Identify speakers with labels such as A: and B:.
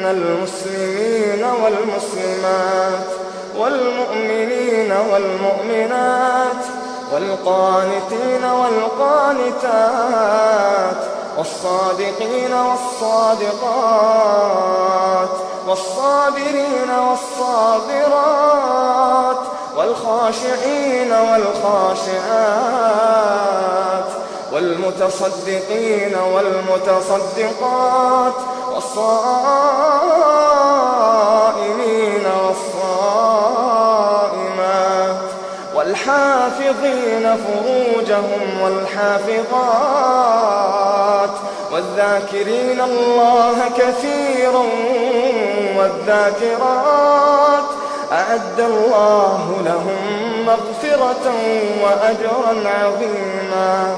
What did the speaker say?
A: المسلمين والمسلمات والمؤمنين والمؤمنات والقانتين والقانتات والصادقين والصادقات والصابرين والصابرات والخاشعين والخاشعات والمتصدقين والمتصدقات والصائمين والصائمات والحافظين فروجهم والحافظات والذاكرين الله كثيرا والذاكرات أعد الله لهم مغفرة وأجرا عظيما.